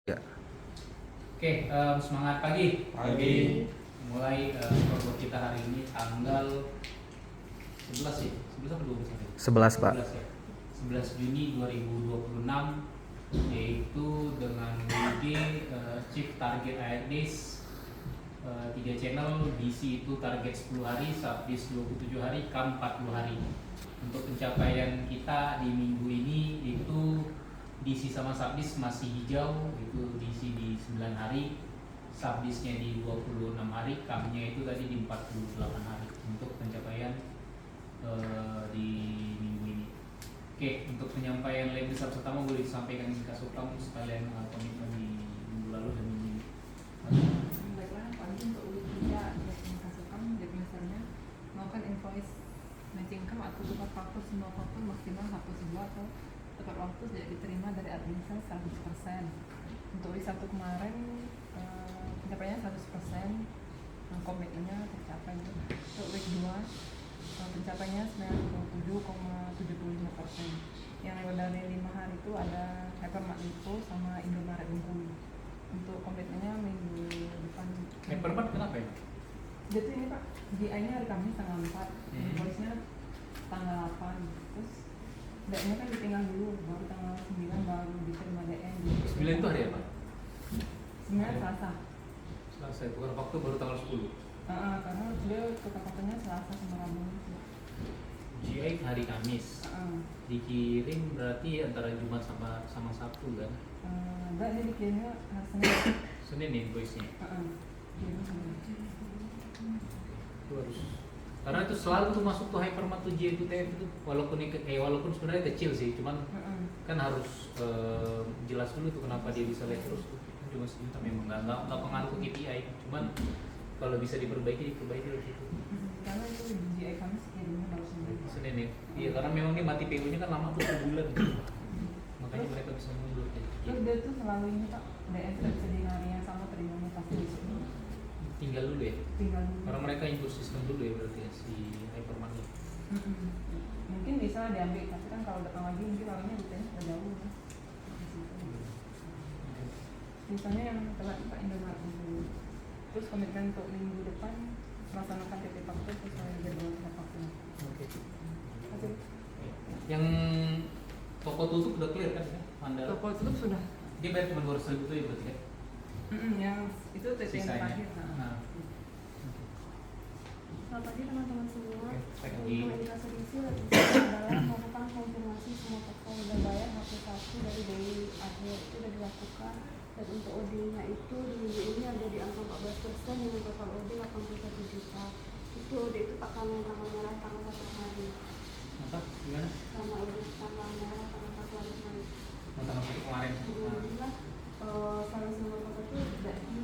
Ya. Oke, semangat pagi. Pagi. Mulai program kita hari ini tanggal 11 ya? 11 atau 12 hari? 11 Pak. 11 ya. 11 Juni 2026, yaitu dengan mengikuti Chief Target ARDs 3 channel. DC itu target 10 hari, Subdis 27 hari, KAM 40 hari. Untuk pencapaian kita di minggu ini itu DC sama Subdis masih hijau, itu DC di 9 hari, Subdisnya di 26 hari, KAM-nya itu tadi di 48 hari untuk pencapaian di minggu ini. Oke, untuk penyampaian lab besar pertama boleh disampaikan ke Kasukam sekalian komitmen di minggu lalu dan minggu ini. Baiklah, pagi untuk week 3 dari Kasukam, jadi misalnya melakukan invoice matching income atau tukar faktur semua faktur maksimal hapus sebuah atau tepat waktu tidak diterima dari admin sales 100%. Untuk week 1 kemarin pencapaiannya 100%, komitmennya tercapai. Untuk week 2 pencapaiannya 97,75%. Yang lewat dari 5 hari itu ada Hypermart Lipo sama Indomaret Bengkulu. Untuk komitmennya minggu depan. Hypermart kenapa ya? Jadi ini Pak, GI-nya hari Kamis tanggal 4, invoice-nya tanggal 8. Terus DN-nya kan ditinggal dulu, baru tanggal 9 baru diterima DN. 9 itu hari apa? 9 Selasa. Selasa, itu kan waktu baru tanggal 10. Karena dia tukar fakturnya Selasa sama Rabu. GI hari Kamis. Dikirim berarti antara Jumat sama Sabtu kan? Enggak, dia dikirimnya hari Senin. Senin nih invoice-nya. Kirim Senin. Itu harus, karena itu selalu tuh masuk tuh Hypermart tuh JTF itu, walaupun walaupun sebenarnya kecil sih, cuman kan harus jelas dulu tuh kenapa dia bisa lihat terus tuh. Cuma sejuta memang nggak pengaruh ke KPI, cuman kalau bisa diperbaiki dari situ. Karena itu GI Kamis kirimnya baru Senin ya. Iya, karena memang dia mati PO-nya kan lama tuh sebulan. Makanya mereka bisa mundur. Terus dia tuh selalu ini Pak, DN tidak bisa di hari yang sama terimanya pasti besok. Tinggal dulu ya. Tinggal dulu. Karena mereka impuls sistem dulu ya berarti ya, si Hypermart ini. Mungkin bisa diambil, tapi kan kalau datang lagi mungkin orangnya rutenya sudah jauh kan. Misalnya yang telat Pak Indomaret dulu. Terus komitmen untuk minggu depan melaksanakan TP faktur sesuai jadwal TP faktur. Oke. Oke. Yang toko tutup udah clear kan ya? Mandala. Toko tutup sudah. Dia bayar cuma 200.000 tuh ya berarti ya? Yang itu TP yang Sisanya. terakhir. Nah. Selamat pagi teman-teman semua. Pagi. Untuk indikasi diisi adalah melakukan konfirmasi semua toko udah bayar HP1 dari BI akhir itu sudah dilakukan. Dan untuk OD-nya itu di minggu ini ada di angka 14% dengan total OD 81 juta. Itu OD itu Pak Kamil tanggal merah tanggal 1 hari. Apa? Gimana? Sama OD tanggal merah tanggal 1 hari kemarin. Tanggal 1 kemarin. Alhamdulillah salah nomor toko itu tidak di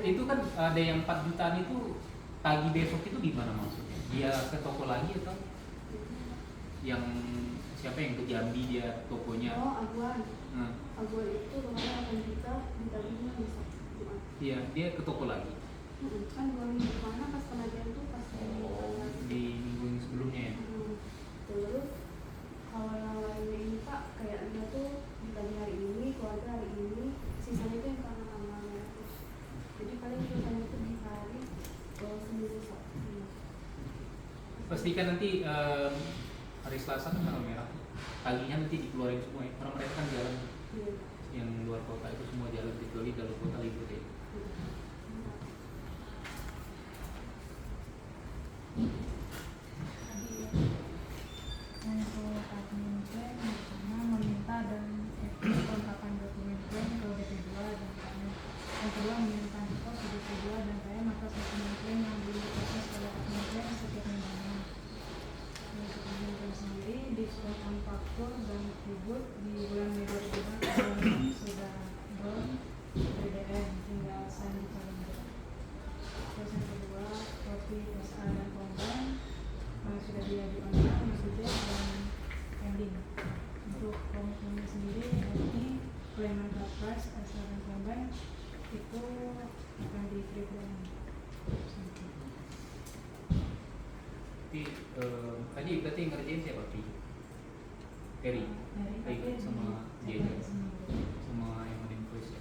Itu kan ada yang 4 jutaan itu pagi besok itu gimana maksudnya? Dia ke toko lagi atau yang siapa yang ke Jambi dia tokonya? Oh, Aguan. Nah, Aguan itu kemarin 8 juta ditagihnya bisa Jumat. iya, dia ke toko lagi. Kan 2 minggu mana pas penagihan tuh pas Di minggu yang sebelumnya ya. Terus kalau yang lainnya ini Pak kayak dia tuh ditagih hari ini, keluarga hari ini, sisanya itu yang karena tanggalnya. Jadi paling sisanya itu di hari seminggu Sabtu. Pastikan nanti hari Selasa kan tanggal merah. Paginya nanti dikeluarin semua ya. Karena mereka kan jalan Iya. yang luar kota itu semua jalan kecuali dalam kota libur ya. Untuk admin plan pertama meminta dan kelengkapan dokumen plan ke BP2 dan kami. Yang kedua meminta info ke BP2 dan saya maka dokumen plan yang belum diproses oleh admin plan setiap minggunya. Untuk admin plan sendiri diserahkan faktur dan tribut di bulan Mei 2026 sudah drop BDN tinggal sign di kalender. Terus yang kedua kopi SA dan konten sudah di online, maksudnya dan pending. Untuk komitmennya sendiri nanti pelayanan kapras asal dan korban itu akan di breakdown. Tadi berarti ngerjain siapa Pi? Terry sama dia sama yang invoice ya.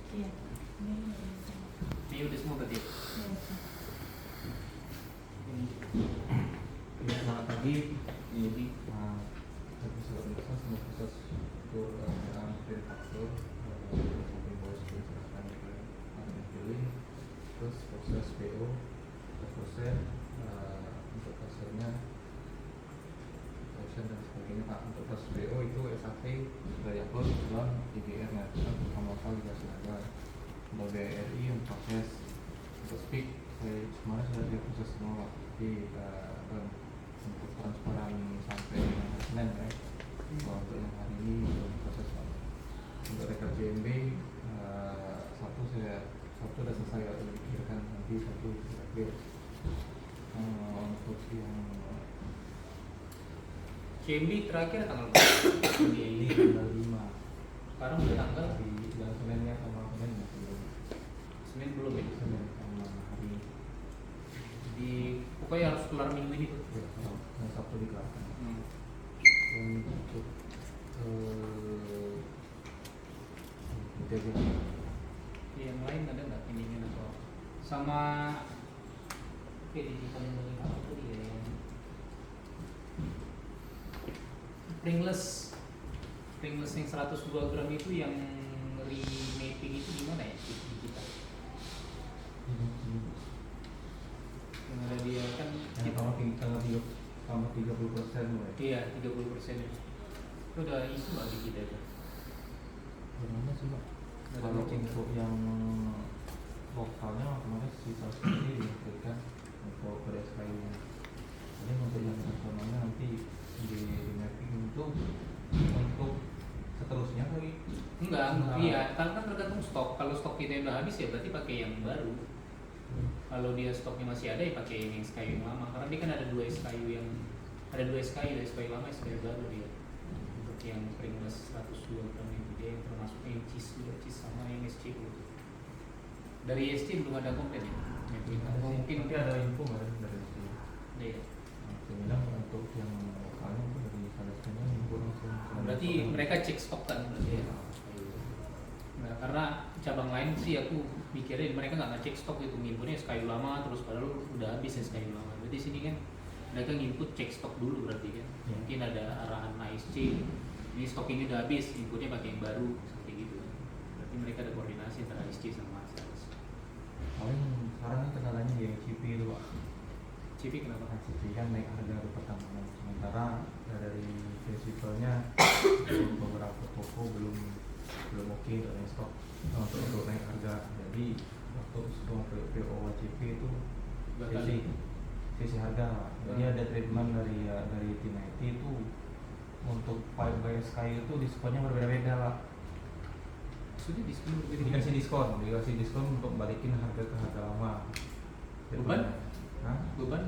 untuk hasilnya option dan sebagainya Pak. Untuk proses PO itu SAP sudah diupload, kebetulan IGR nya kita pertama kali dikasih harga. Untuk BRI untuk proses untuk speak saya kemarin sudah diproses semua Pak. Jadi untuk transparan sampai hari Senin ya. Kalau untuk yang hari ini belum proses Pak. Untuk rekap JMB satu sudah selesai ya, sudah dipikirkan, nanti satu terakhir. Untuk yang CMB terakhir tanggal berapa? ini tanggal 5 Sekarang udah tanggal di yang Seninnya sama Seninnya belum. Senin belum ya? Senin sama hari Di pokoknya harus kelar minggu ini tuh. ya, yang Sabtu dikelarkan. Untuk jaga Yang lain ada nggak pendingan atau apa? Sama digital yang apa tuh dia yang Pringles yang 102 gram itu yang remapping itu gimana ya digital? Yang ada dia kan yang sama 30% mulai. iya 30% itu udah isu nggak di kita itu? Gimana sih Pak? Ada Kalau matching. untuk yang lokalnya kemarin sisa sendiri diberikan untuk PSKI-nya. Jadi untuk yang nasionalnya nanti di mapping itu untuk seterusnya lagi. Enggak, Enggak. iya, kan tergantung stok. Kalau stok kita udah habis ya berarti pakai yang baru. Kalau dia stoknya masih ada ya pakai yang SKU yang lama. Karena dia kan ada dua SKU SKU lama, SKU baru dia. Untuk yang Pringles 102 gram itu dia yang termasuk yang cheese juga, cheese sama yang SCU. Dari SC belum ada komplain ya? Mungkin Tapi ada info nggak dari sini? Iya. Saya bilang untuk yang lokalnya itu dari Palestina info langsung. Berarti mereka cek stok kan berarti ya? Nah, karena cabang lain sih aku mikirin mereka nggak ngecek stok itu ngimpunnya SKU lama terus padahal udah habis SKU lama. Berarti sini kan mereka nginput cek stok dulu berarti kan. Ya. Mungkin ada arahan ASC ini stok ini udah habis, inputnya pakai yang baru seperti gitu. Berarti mereka ada koordinasi antara ASC sama sales. Paling sekarang ini kendalanya di CP itu Pak. CP kenapa? Nah, CP kan naik harga di pertambangan. Sementara dari prinsipalnya beberapa toko belum oke untuk naik stok untuk naik harga. Jadi waktu semua PO WCP itu Bakal sisi harga Pak. Jadi ada treatment dari tim IT itu untuk pipe by SKI itu diskonnya berbeda-beda Pak. sudah diskon Dikasih diskon untuk balikin harga ke harga lama. Beban? Hah? beban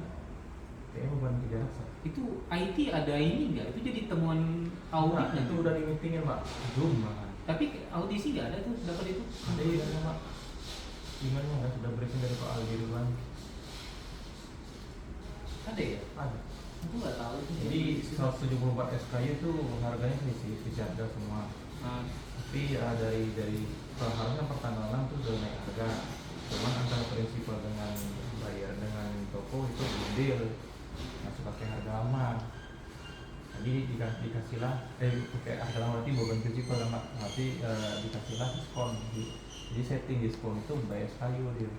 Kayaknya beban kerja rasa. itu IT ada ini nggak? Itu jadi temuan audit Nah, itu udah di meetingin Pak. Zoom bahkan. Tapi audisi nggak ada tuh dapat itu? Ada emailnya Pak. Emailnya nggak sudah briefing dari Pak Aldi Ridwan. Ada ya? Ada. Aku nggak tahu itu. Jadi 174 SKY itu harganya sisi harga semua. Nah, Tapi dari harusnya pertanggal 6 itu udah naik harga. Cuman antara prinsipal dengan bayar dengan toko itu deal masih pakai harga lama. Jadi dikasihlah pakai harga lama berarti bukan prinsipal lama, berarti dikasihlah diskon. Jadi setting diskon itu bayar SKU dia.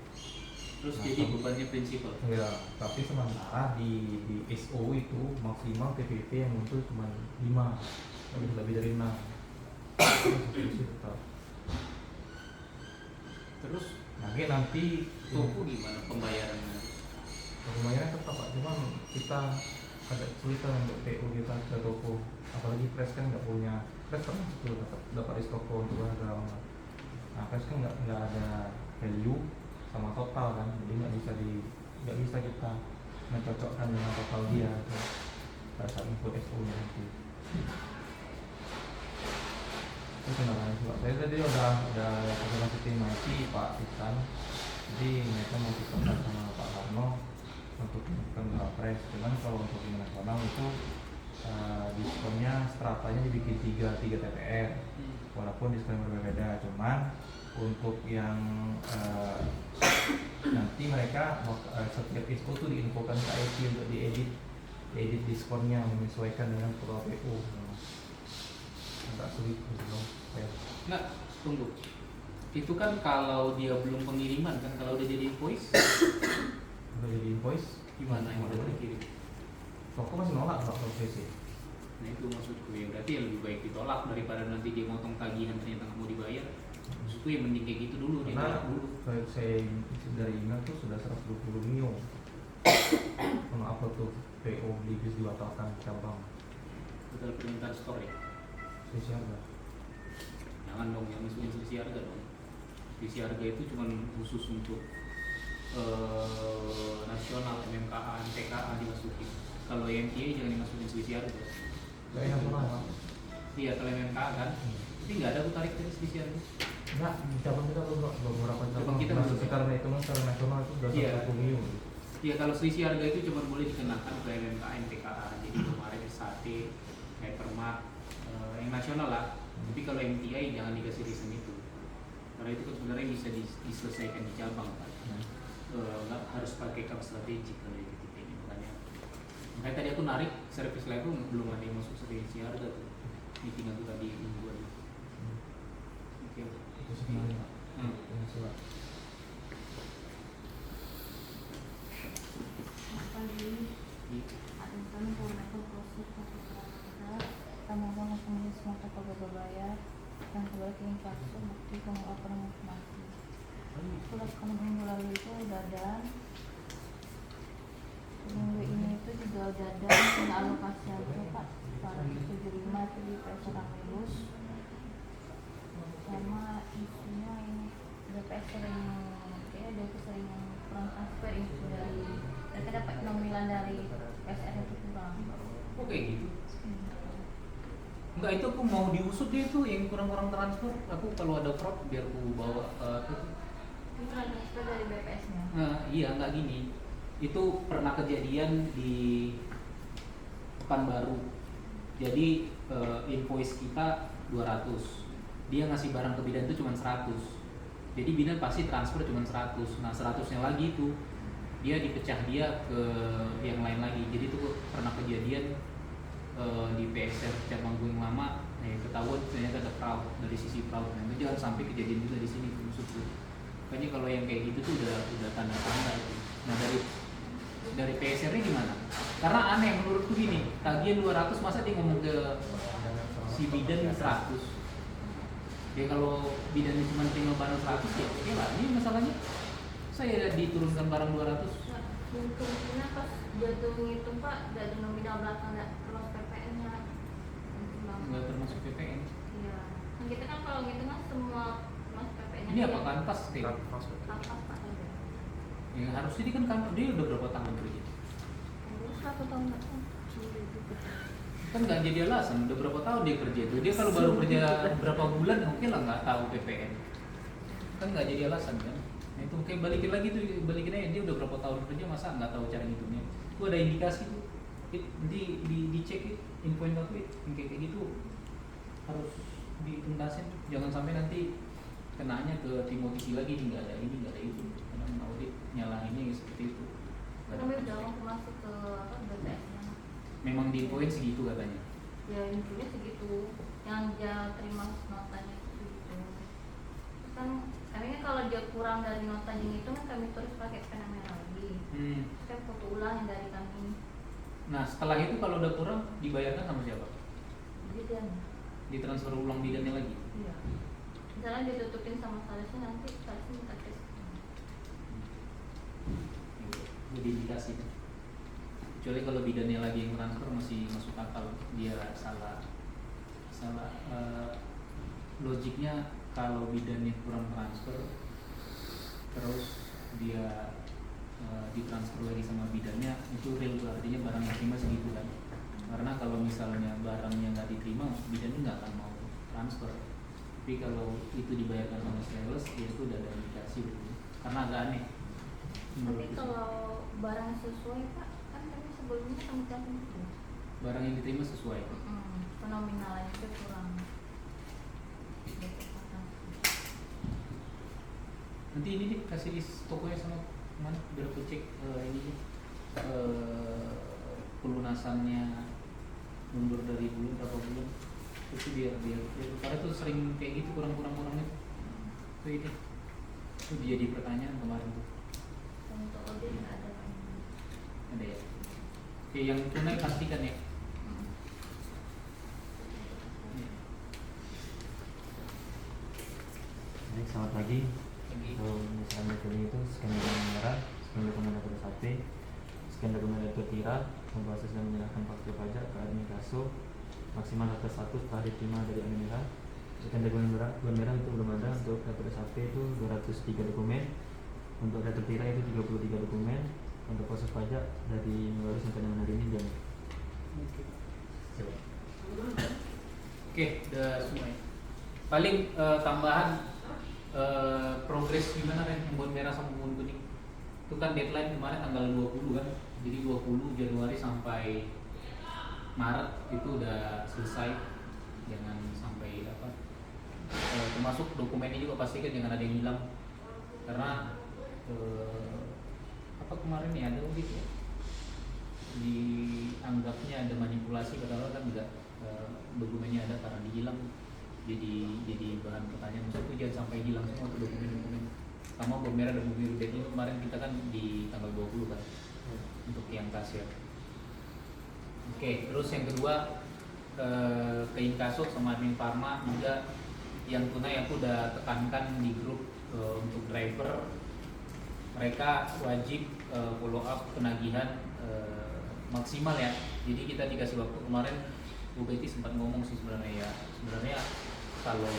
terus Nah, jadi bebannya prinsipal. Ya, tapi sementara di SO itu maksimal PPP yang muncul cuma 5, lebih dari 6. Itu tetap. Terus Nanti toko gimana pembayarannya? lumayan tetap Pak, cuman kita ada kesulitan untuk PO kita ke toko, apalagi Fresh kan nggak punya, Fresh pernah itu dapat di toko untuk harga lama. Nah Fresh kan nggak ada value sama total kan, jadi nggak bisa kita mencocokkan dengan total dia pada saat input SO nya nanti. Itu kendalanya sih Pak. Saya tadi udah koordinasi tim IT Pak Isan, jadi mereka mau dikontrak sama Pak Harno untuk melakukan Fresh. Cuman kalau untuk yang nasional itu diskonnya stratanya dibikin 3 TPR, walaupun diskonnya berbeda. Cuman untuk yang nanti mereka setiap info tuh diinfokan ke IT untuk diedit diskonnya menyesuaikan dengan program PO. Agak sulit gitu ya. Nggak, tunggu. Itu kan kalau dia belum pengiriman kan, kalau udah jadi invoice udah jadi invoice Gimana yang udah terkirim? toko masih nolak kalau CC. Nah itu maksudku ya, berarti ya lebih baik ditolak daripada nanti dia motong tagihan ternyata nggak mau dibayar. Maksudku ya mending kayak gitu dulu, Karena ditolak dulu. saya dari email tuh sudah 120 mio kalau upload tuh PO beli bis dibatalkan cabang Betul permintaan store ya. selisih harga. Jangan dong, yang masukin selisih harga dong. Selisih harga itu cuma khusus untuk nasional, MMKA, TKA dimasukin. Kalau MTA jangan dimasukin selisih harga. Gak enak banget Pak. Iya, kalau MMKA kan, tapi nggak ada aku tarik dari selisih harga. Enggak, di cabang kita beberapa cabang Cabang kita masuk belum. karena itu secara nasional itu sudah Iya. 120 mio. Iya, kalau selisih harga itu cuma boleh dikenakan ke MMKA, TKA. Jadi kemarin SAT, Hypermart, yang nasional lah. Tapi kalau MTA jangan dikasih reason itu. Karena itu kan sebenarnya bisa diselesaikan di cabang kan. Nggak harus pakai cap strategik kalau yang gitu ini makanya tadi aku narik service level belum ada yang masuk selisih harga tuh. Meeting aku tadi mingguan. Oke. Itu sebenarnya Pak. Yang surat. Pagi akan menggunakan proses perkara tamuan langsung semua toko berbayar dan kembali ke inflasi bukti pengelapan informasi. Surat minggu lalu itu udah dan minggu ini itu juga udah dan kena alokasi aja Pak 175 itu di PSR Amilus sama isunya ini DPS sering kurang transfer itu dari mereka dapat nominal dari PSR itu kurang. Oh kayak gitu. Enggak, itu aku mau diusut dia tuh yang kurang-kurang transfer. Aku kalau ada fraud biar aku bawa itu. Itu transfer dari BPS-nya. Nah, iya nggak gini. Itu pernah kejadian di Pekanbaru. Jadi invoice kita 200. Dia ngasih barang ke bidan itu cuma 100. Jadi bidan pasti transfer cuma 100. Nah, 100-nya lagi itu dia dipecah dia ke yang lain lagi. Jadi itu pernah kejadian di PSR cabang gue yang lama, ketahuan ternyata ada fraud dari sisi fraud. Nah, itu jangan sampai kejadian juga di sini maksudku. Makanya kalau yang kayak gitu tuh udah tanda-tanda itu. Nah dari PSR-nya gimana? Karena aneh menurutku gini, tagihan 200 masa dia ngomong ke si bidan 100. Ya kalau bidannya cuma terima barang 100 ya oke lah. Ini masalahnya saya diturunkan barang 200. Mungkin pas jatuh ngitung Pak dari nominal belakang nggak termasuk PPN-nya. Nggak termasuk PPN. Iya. Kan kita kan kalau ngitung kan semua termasuk PPN-nya. Ini apa kanvas deh? Kanvas Pak. Ya harusnya dia kan kanvas, dia udah berapa tahun kerja? Terus 1 tahun nggak kan? Kan nggak jadi alasan, udah berapa tahun dia kerja itu. Dia kalau baru kerja berapa bulan oke lah nggak tahu PPN. Kan nggak jadi alasan kan? Nah, itu kayak balikin aja dia udah berapa tahun kerja masa nggak tahu cara ngitungnya. Itu ada indikasi tuh. Nanti dicek info yang aku yang kayak gitu harus dituntasin. Jangan sampai nanti kenanya ke Timothy lagi nih nggak ada ini nggak ada itu. Karena audit nyalahinnya seperti itu. Tapi udah masuk ke apa BPS-nya. Memang diinfoin segitu katanya. Ya intinya segitu. Yang dia terima notanya segitu. Kan kami kalau dia kurang dari nota itu kan kami terus pakai penampilan lagi. Kan foto ulang yang dari kami. Nah setelah itu kalau udah kurang dibayarkan sama siapa? Bidan. Ditransfer ulang bidannya lagi? Iya. Misalnya ditutupin sama salesnya nanti salesnya minta tes. Jadi dikasih. Kecuali kalau bidannya lagi yang transfer masih masuk akal. Dia salah logiknya kalau bidannya kurang transfer terus dia ditransfer lagi sama bidannya itu real artinya barang yang terima segitu kan. Karena kalau misalnya barangnya nggak diterima bidannya nggak akan mau transfer. Tapi kalau itu dibayarkan sama sales ya itu udah ada indikasi gitu. Karena agak aneh. Tapi kalau barang sesuai Pak kan kami sebelumnya kami catat itu. Barang yang diterima sesuai. Fenomenalnya itu kurang. Nanti ini deh kasih list tokonya sama mana biar aku cek ini pelunasannya mundur dari bulan berapa bulan itu biar karena tuh sering kayak gitu kurang-kurangnya itu jadi pertanyaan kemarin tuh. Untuk audit nggak ada Pak. Ada ya. Oke, yang tunai pastikan ya. Baik, selamat pagi. Lagi. Kalau misalkan metode itu scan dokumen merah, scan dokumen data SAP, scan dokumen data tira, memproses dan menyerahkan faktur pajak ke admin kaso, maksimal data 1 setelah diterima dari admin merah. Scan dokumen merah itu belum ada. Untuk data SAP itu 203 dokumen, untuk data tira itu 33 dokumen, untuk proses pajak dari Januari sampai dengan hari ini dan Oke, udah semua ya. Paling tambahan progres gimana kan yang buat merah sama buat kuning. Itu kan deadline kemarin tanggal 20 kan. Jadi 20 Januari sampai Maret itu udah selesai. Jangan sampai apa. Termasuk dokumennya juga pastikan jangan ada yang hilang. Karena apa kemarin ya ada audit ya. Dianggapnya ada manipulasi padahal kan enggak, dokumennya ada karena dihilang. Jadi bahan pertanyaan maksudku jangan sampai hilang semua tuh dokumen-dokumen sama bom merah dan bom biru deadline kemarin kita kan di tanggal 20 kan untuk yang kasir. Oke, terus yang kedua ke Inkaso sama admin Pharma juga yang tunai aku udah tekankan di grup untuk driver mereka wajib follow up penagihan maksimal ya. Jadi kita dikasih waktu kemarin Bu Betty sempat ngomong sih sebenarnya kalau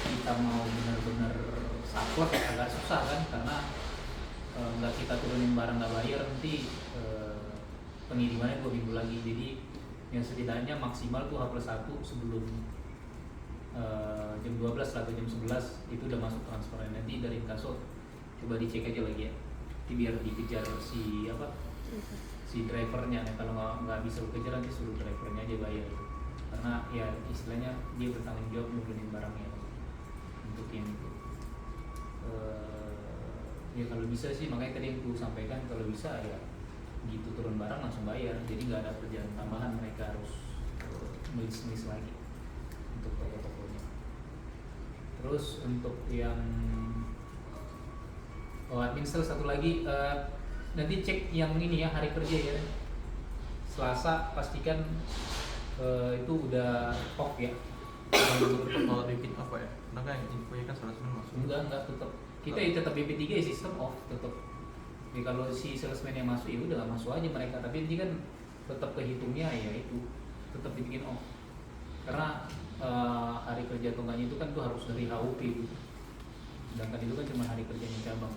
kita mau benar-benar saklek agak susah kan karena nggak kita turunin barang nggak bayar nanti pengirimannya 2 minggu lagi. Jadi yang setidaknya maksimal tuh H+1 sebelum jam 12 atau jam 11 itu udah masuk transferan. Nanti dari Inkaso coba dicek aja lagi ya. Nanti biar dikejar si drivernya. Nah, kalau nggak bisa kejar nanti suruh drivernya aja bayar itu. Karena ya istilahnya dia bertanggung jawab nurunin barangnya untuk yang itu. Ya kalau bisa sih makanya tadi yang aku sampaikan kalau bisa ya gitu turun barang langsung bayar. Jadi nggak ada kerjaan tambahan mereka harus nulis lagi untuk toko-tokonya. Terus untuk yang admin sales satu lagi nanti cek yang ini ya hari kerja ya. Selasa pastikan itu udah off ya. kalau bikin apa ya? Karena kan infonya kan 100% masuk. Enggak tetap kita tetap BP3 ya sistem off tetap. Jadi kalau si salesman yang masuk ya udah masuk aja mereka, tapi ini kan tetap kehitungnya ya itu tetap dibikin off. Karena hari kerja atau enggaknya itu kan tuh harus dari HUP gitu. Sedangkan itu kan cuma hari kerjanya cabang.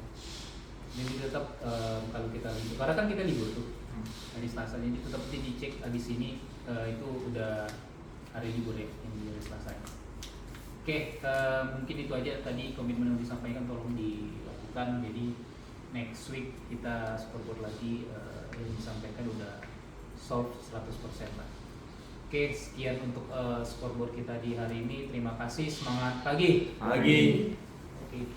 Jadi tetap kalau kita libur, karena kan kita libur tuh hari Selasa, jadi tetap dicek abis ini itu udah hari libur ya yang di hari Selasa. Oke, mungkin itu aja tadi komitmen yang disampaikan tolong dilakukan. Jadi next week kita scoreboard lagi yang disampaikan udah solve 100% lah. Oke, sekian untuk scoreboard kita di hari ini. Terima kasih, semangat pagi. Pagi. Oke.